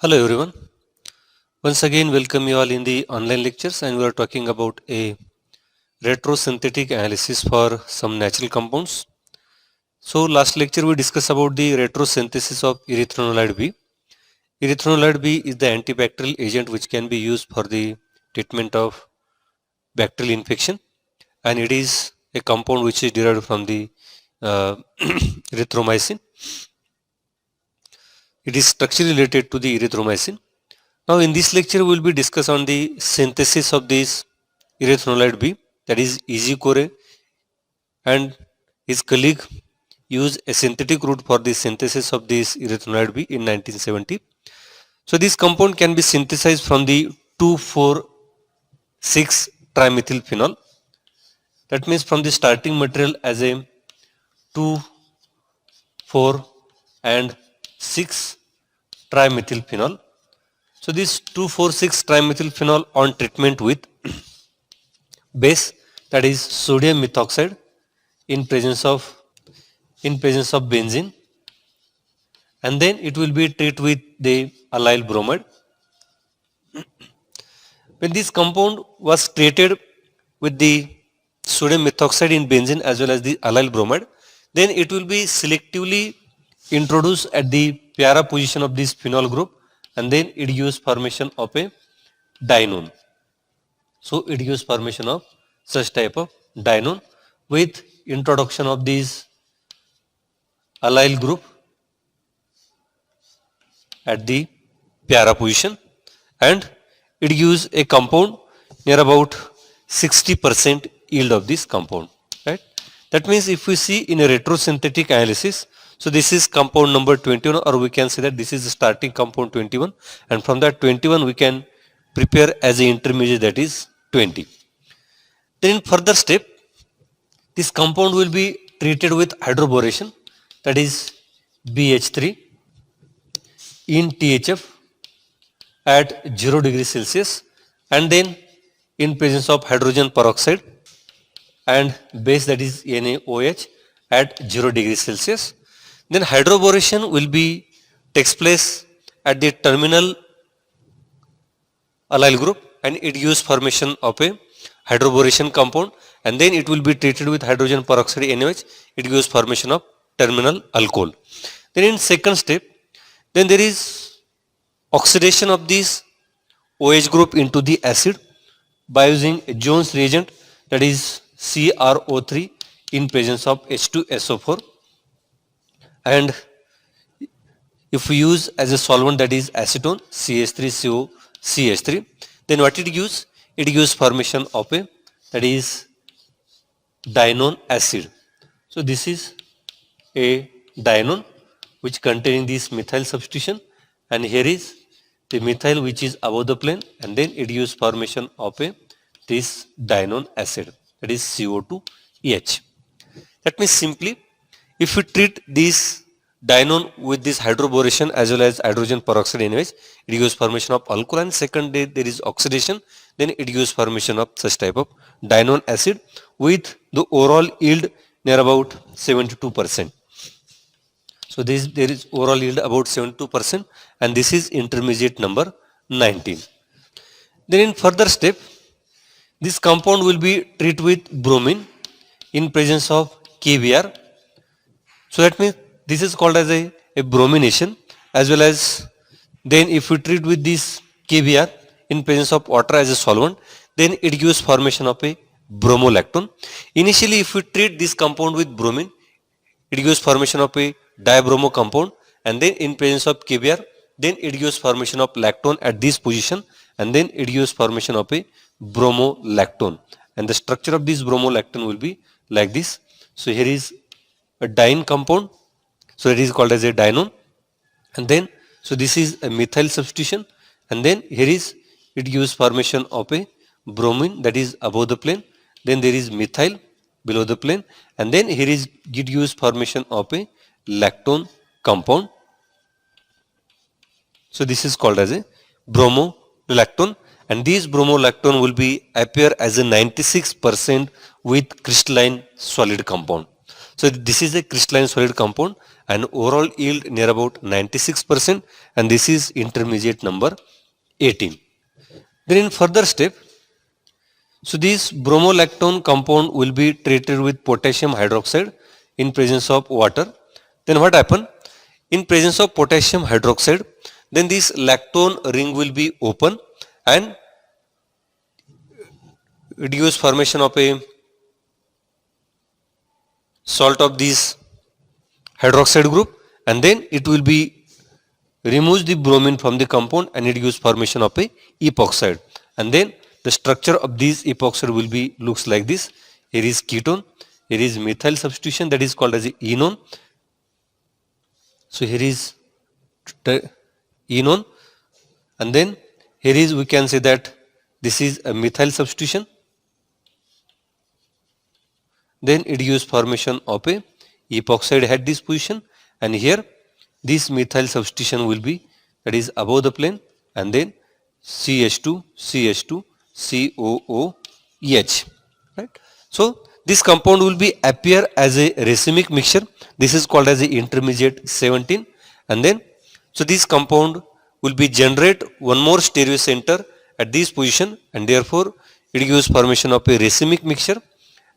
Hello everyone. Once again, welcome you all in the online lectures, and we are talking about a retrosynthetic analysis for some natural compounds. So last lecture we discussed about the retrosynthesis of erythronolyte B. Erythronolyte B is the antibacterial agent which can be used for the treatment of bacterial infection, and it is a compound which is derived from the uh, erythromycin. It is structurally related to the erythromycin. Now in this lecture we will be discuss on the synthesis of this erythronolyte B, that is E.G. Core and his colleague used a synthetic route for the synthesis of this erythronolyte B in 1970. So this compound can be synthesized from the 2,4,6 trimethylphenol. That means from the starting material as a 2, 4 and 6 trimethylphenol. So this 2,4,6 trimethylphenol on treatment with base, that is sodium methoxide, in presence of benzene, and then it will be treated with the allyl bromide. When this compound was treated with the sodium methoxide in benzene as well as the allyl bromide, then it will be selectively introduced at the para position of this phenol group, and then it gives formation of a dienone. So it gives formation of such type of dienone with introduction of these allyl group at the para position, and it gives a compound near about 60% yield of this compound, right? That means if we see in a retrosynthetic analysis, so this is compound number 21, or we can say that this is the starting compound 21, and from that 21 we can prepare as an intermediate, that is 20. Then in further step, this compound will be treated with hydroboration, that is BH3 in THF at 0 degrees Celsius, and then in presence of hydrogen peroxide and base, that is NaOH, at 0 degrees Celsius. Then hydroboration will be takes place at the terminal allyl group, and it gives formation of a hydroboration compound, and then it will be treated with hydrogen peroxide NaOH. It gives formation of terminal alcohol. Then in second step, then there is oxidation of this OH group into the acid by using a Jones reagent, that is CrO3 in presence of H2SO4, and if we use as a solvent, that is acetone CH3COCH3, then what it gives? It gives formation of a, that is dienone acid. So this is a dienone which containing this methyl substitution, and here is the methyl which is above the plane, and then it gives formation of a this dienone acid, that is CO2H. That means simply, if we treat this dienone with this hydroboration as well as hydrogen peroxide NaOH, it gives formation of alcohol, and second day there is oxidation, then it gives formation of such type of dienone acid with the overall yield near about 72%. So there is overall yield about 72%, and this is intermediate number 19. Then in further step, this compound will be treated with bromine in presence of KBr. So that means this is called as a bromination, as well as then if we treat with this KBr in presence of water as a solvent, then it gives formation of a bromolactone. Initially, if we treat this compound with bromine, it gives formation of a dibromo compound, and then in presence of KBr, then it gives formation of lactone at this position, and then it gives formation of a bromolactone, and the structure of this bromolactone will be like this. So here is a diene compound, so it is called as a dienone, and then so this is a methyl substitution, and then here is it gives formation of a bromine, that is above the plane, then there is methyl below the plane, and then here is it gives formation of a lactone compound. So this is called as a bromolactone, and these bromolactone will be appear as a 96% with crystalline solid compound. So this is a crystalline solid compound and overall yield near about 96%, and this is intermediate number 18. Then in further step, so this bromolactone compound will be treated with potassium hydroxide in presence of water. Then what happen? In presence of potassium hydroxide, then this lactone ring will be open and it gives formation of a salt of this hydroxide group, and then it will be removes the bromine from the compound and it gives formation of a epoxide, and then the structure of this epoxide will be looks like this. Here is ketone, here is methyl substitution, that is called as a enone. So here is enone, and then here is, we can say that this is a methyl substitution. Then it gives formation of a epoxide at this position, and here this methyl substitution will be, that is above the plane, and then CH2, CH2, COOH, right? So this compound will be appear as a racemic mixture. This is called as the intermediate 17, and then so this compound will be generate one more stereocenter at this position, and therefore it gives formation of a racemic mixture,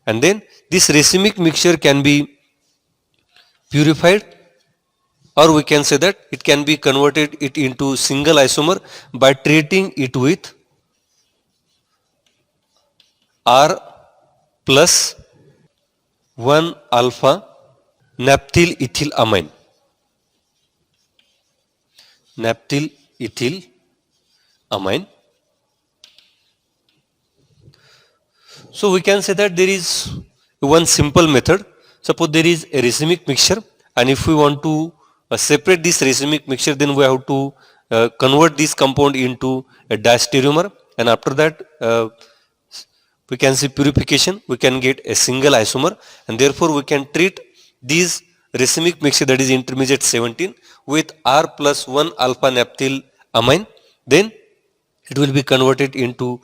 and then this racemic mixture can be purified, or we can say that it can be converted it into single isomer by treating it with R plus 1 alpha naphthyl ethyl amine. Naphthyl ethyl amine. So we can say that there is one simple method. Suppose there is a racemic mixture, and if we want to separate this racemic mixture, then we have to convert this compound into a diastereomer, and after that we can see purification, we can get a single isomer, and therefore we can treat this racemic mixture, that is intermediate 17, with R plus 1 alpha naphthyl amine. Then it will be converted into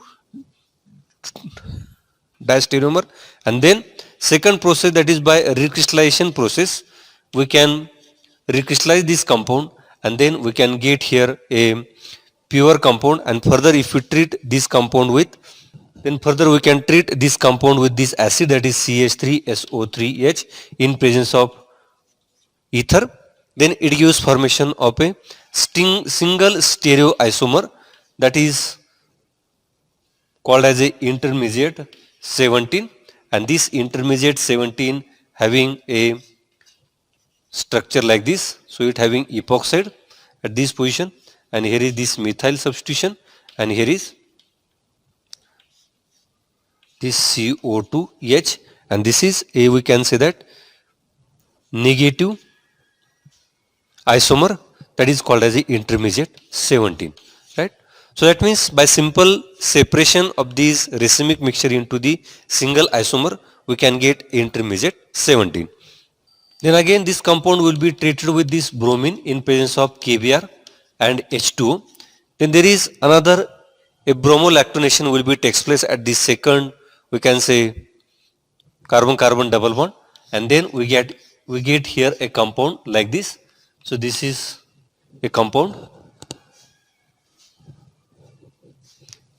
diastereomer, and then second process, that is by recrystallization process, we can recrystallize this compound, and then we can get here a pure compound, and further if we treat this compound with, then further we can treat this compound with this acid, that is CH3SO3H in presence of ether, then it gives formation of a single stereoisomer, that is called as a intermediate 17, and this intermediate 17 having a structure like this. So it having epoxide at this position, and here is this methyl substitution, and here is this CO2H, and this is a, we can say that negative isomer, that is called as the intermediate 17, right? So that means by simple separation of these racemic mixture into the single isomer, we can get intermediate 17. Then again this compound will be treated with this bromine in presence of KBr and H2O. Then there is another, a bromolactonation will be takes place at the second, we can say carbon-carbon double bond, and then we get here a compound like this. So this is a compound.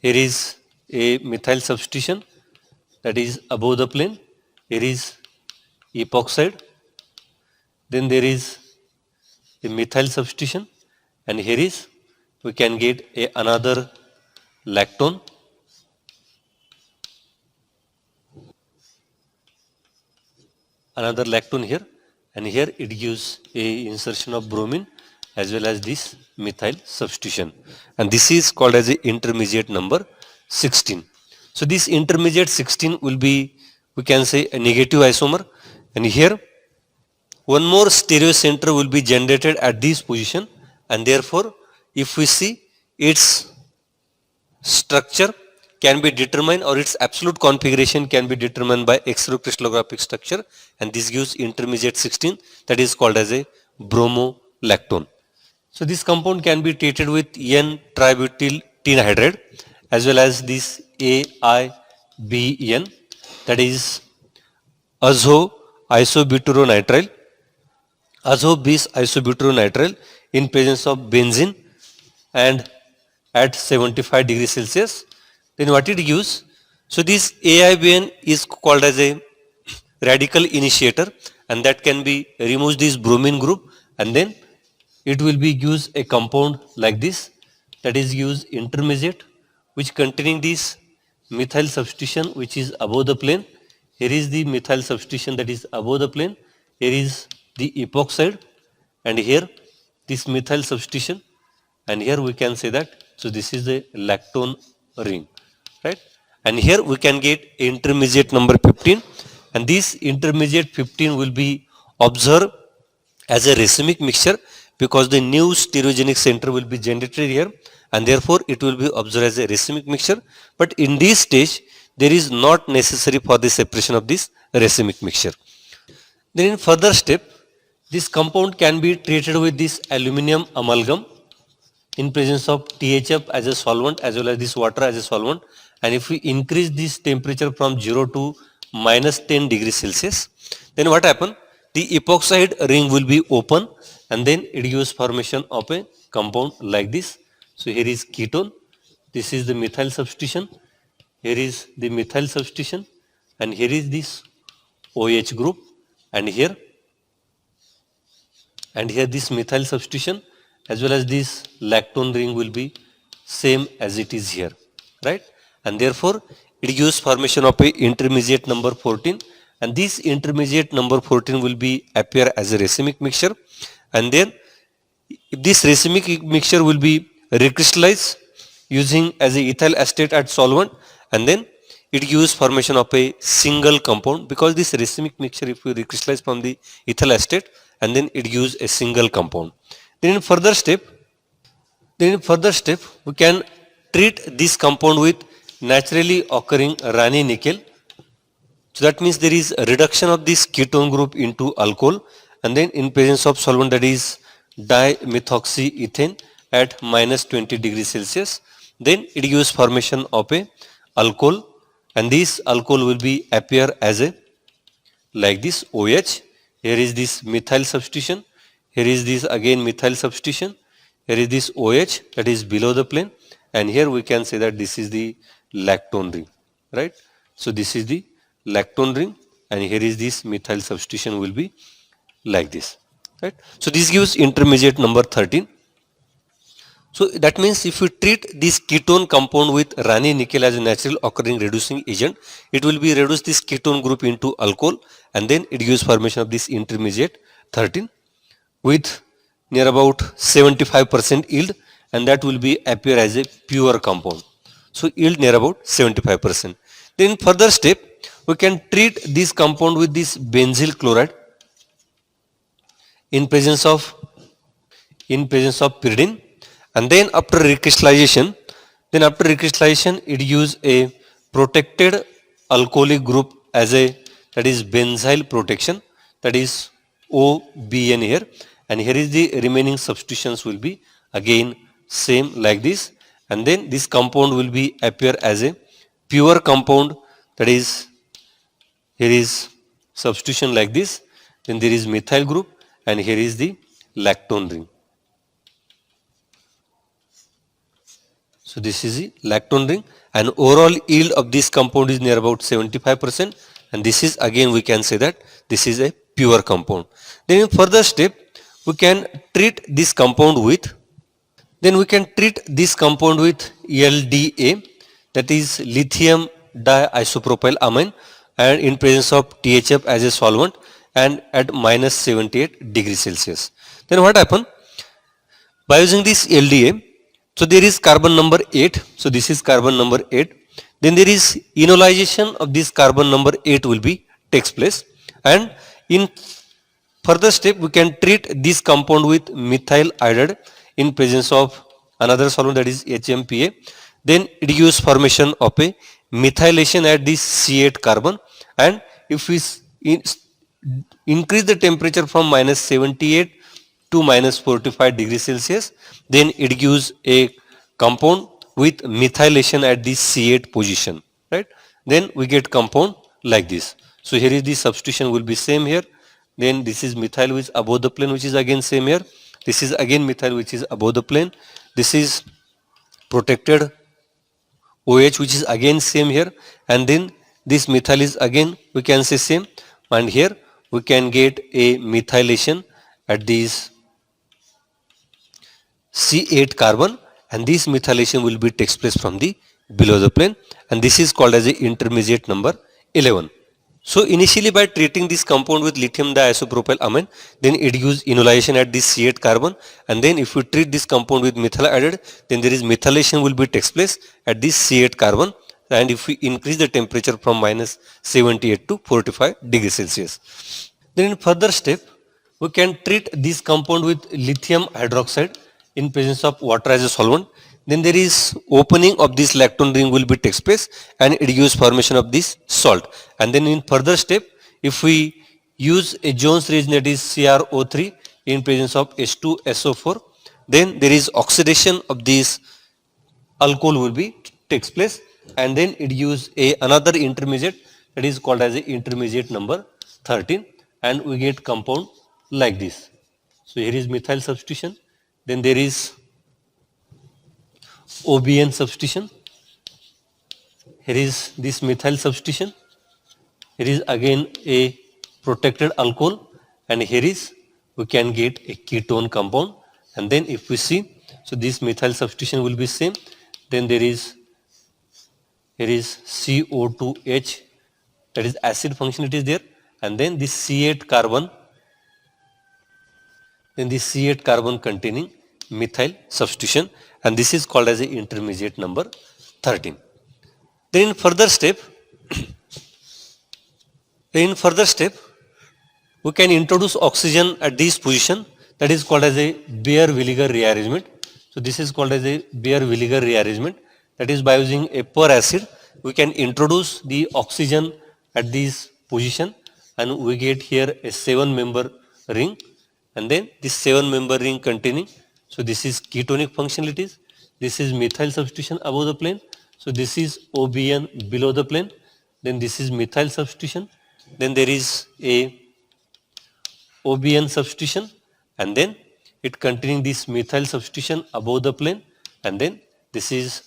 Here is a methyl substitution, that is above the plane. Here is epoxide. Then there is a methyl substitution, and here is, we can get another lactone. Another lactone here, and here it gives a insertion of bromine as well as this methyl substitution, and this is called as a intermediate number 16. So this intermediate 16 will be, we can say, a negative isomer, and here one more stereocenter will be generated at this position, and therefore if we see its structure can be determined, or its absolute configuration can be determined by X-ray crystallographic structure, and this gives intermediate 16, that is called as a bromolactone. So this compound can be treated with N-tributyl tenhydride as well as this AIBN, that is isobutyronitrile, azobis isobutyronitrile in presence of benzene and at 75 degrees Celsius. Then what it gives? So this AIBN is called as a radical initiator, and that can be removes this bromine group, and then it will be used a compound like this, that is used intermediate, which containing this methyl substitution which is above the plane. Here is the methyl substitution that is above the plane. Here is the epoxide, and here this methyl substitution, and here we can say that, so this is the lactone ring, right? And here we can get intermediate number 15, and this intermediate 15 will be observed as a racemic mixture because the new stereogenic center will be generated here, and therefore it will be observed as a racemic mixture. But in this stage there is not necessary for the separation of this racemic mixture. Then in further step, this compound can be treated with this aluminum amalgam in presence of THF as a solvent as well as this water as a solvent, and if we increase this temperature from 0 to minus 10 degrees Celsius, then what happen? The epoxide ring will be open, and then it gives formation of a compound like this. So here is ketone, this is the methyl substitution, here is the methyl substitution, and here is this OH group, and here this methyl substitution as well as this lactone ring will be same as it is here, right? And therefore it gives formation of a intermediate number 14, and this intermediate number 14 will be appear as a racemic mixture, and then this racemic mixture will be recrystallized using as a ethyl acetate as solvent, and then it gives formation of a single compound because this racemic mixture, if we recrystallize from the ethyl acetate, and then it gives a single compound. Then in further step we can treat this compound with naturally occurring Rani nickel. So that means there is a reduction of this ketone group into alcohol, and then in presence of solvent, that is dimethoxyethane at minus 20 degrees Celsius, then it gives formation of a alcohol, and this alcohol will be appear as a like this OH. Here is this methyl substitution, here is this again methyl substitution, here is this OH that is below the plane, and here we can say that this is the lactone ring, right? So this is the lactone ring, and here is this methyl substitution will be like this, right? So this gives intermediate number 13. So that means if we treat this ketone compound with Rani nickel as a natural occurring reducing agent, it will be reduce this ketone group into alcohol, and then it gives formation of this intermediate 13 with near about 75% yield, and that will be appear as a pure compound. So yield near about 75%. Then further step, we can treat this compound with this benzyl chloride in presence of pyridine, and then after recrystallization it gives a protected alcoholic group as a, that is benzyl protection, that is OBN here, and here is the remaining substitutions will be again same like this, and then this compound will be appear as a pure compound, that is here is substitution like this, then there is methyl group, and here is the lactone ring. So this is the lactone ring, and overall yield of this compound is near about 75%, and this is again we can say that this is a pure compound. Then in further step we can treat this compound with LDA, that is lithium diisopropyl amine, and in presence of THF as a solvent and at minus 78 degrees Celsius. Then what happen? By using this LDA, so there is carbon number 8, so this is carbon number 8, then there is enolization of this carbon number 8 will be takes place, and in further step we can treat this compound with methyl iodide in presence of another solvent, that is HMPA, then it gives formation of a methylation at this C8 carbon, and if we increase the temperature from minus 78 to minus 45 degrees Celsius, then it gives a compound with methylation at the C8 position, right? Then we get compound like this. So here is the substitution will be same here. Then this is methyl which is above the plane, which is again same here. This is again methyl which is above the plane. This is protected OH which is again same here, and then this methyl is again we can say same, and here we can get a methylation at these C8 carbon, and this methylation will be takes place from the below the plane, and this is called as a intermediate number 11. So initially by treating this compound with lithium diisopropylamine, then it gives enolation at this C8 carbon, and then if we treat this compound with methyl added, then there is methylation will be takes place at this C8 carbon, and if we increase the temperature from minus 78 to 45 degrees Celsius. Then in further step, we can treat this compound with lithium hydroxide in presence of water as a solvent. Then there is opening of this lactone ring will be takes place, and it gives formation of this salt. And then in further step, if we use a Jones reagent, that is CrO3 in presence of H2SO4, then there is oxidation of this alcohol will be takes place, and then it gives a another intermediate that is called as a intermediate number 13, and we get compound like this. So here is methyl substitution, then there is OBN substitution, here is this methyl substitution, here is again a protected alcohol, and here is we can get a ketone compound. And then if we see, so this methyl substitution will be same, then there is here is CO2H, that is acid function it is there, and then this C8 carbon, then this C8 carbon containing methyl substitution, and this is called as a intermediate number 13. Then in further step, we can introduce oxygen at this position, that is called as a Baeyer-Villiger rearrangement. So this is called as a Baeyer-Villiger rearrangement, that is by using a per acid we can introduce the oxygen at this position, and we get here a 7-member ring, and then this 7-member ring containing, so this is ketonic functionalities, this is methyl substitution above the plane, so this is OBN below the plane, then this is methyl substitution, then there is a OBN substitution, and then it containing this methyl substitution above the plane, and then this is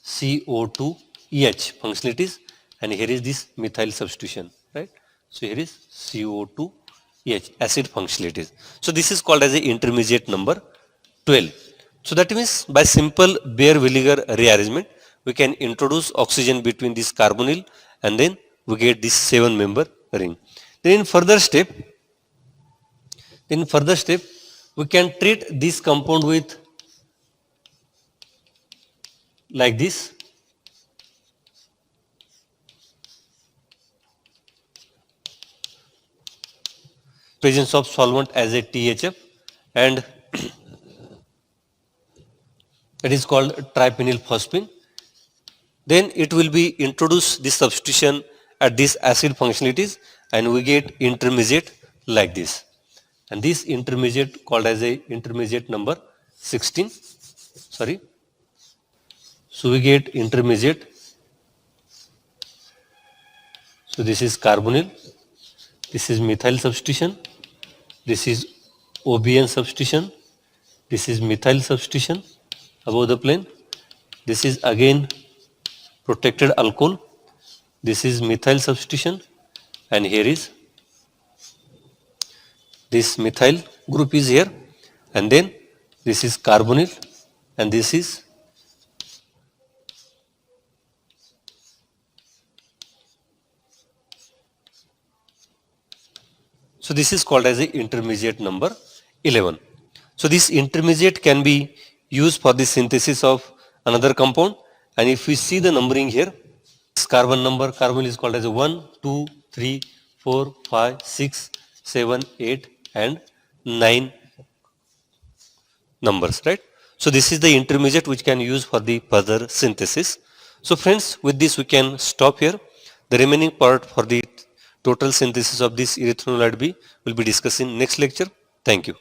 CO2EH functionalities, and here is this methyl substitution, right? So here is CO2EH acid functionalities. So this is called as a intermediate number 12. So that means by simple Baeyer-Villiger rearrangement, we can introduce oxygen between this carbonyl, and then we get this 7-member ring. Then in further step, we can treat this compound with like this. Presence of solvent as a THF, and that is called triphenyl phosphine. Then it will be introduced this substitution at this acid functionalities, and we get intermediate like this, and this intermediate called as a intermediate number 16. So we get intermediate, so this is carbonyl, this is methyl substitution, this is OBN substitution, this is methyl substitution above the plane, this is again protected alcohol, this is methyl substitution, and here is this methyl group is here, and then this is carbonyl, and this is so this is called as a intermediate number 11. So this intermediate can be used for the synthesis of another compound, and if we see the numbering here, this carbon number, carbon is called as a 1, 2, 3, 4, 5, 6, 7, 8 and 9 numbers, right? So this is the intermediate which can use for the further synthesis. So friends, with this we can stop here. The remaining part for the total synthesis of this erythronoid B will be discussed in next lecture. Thank you.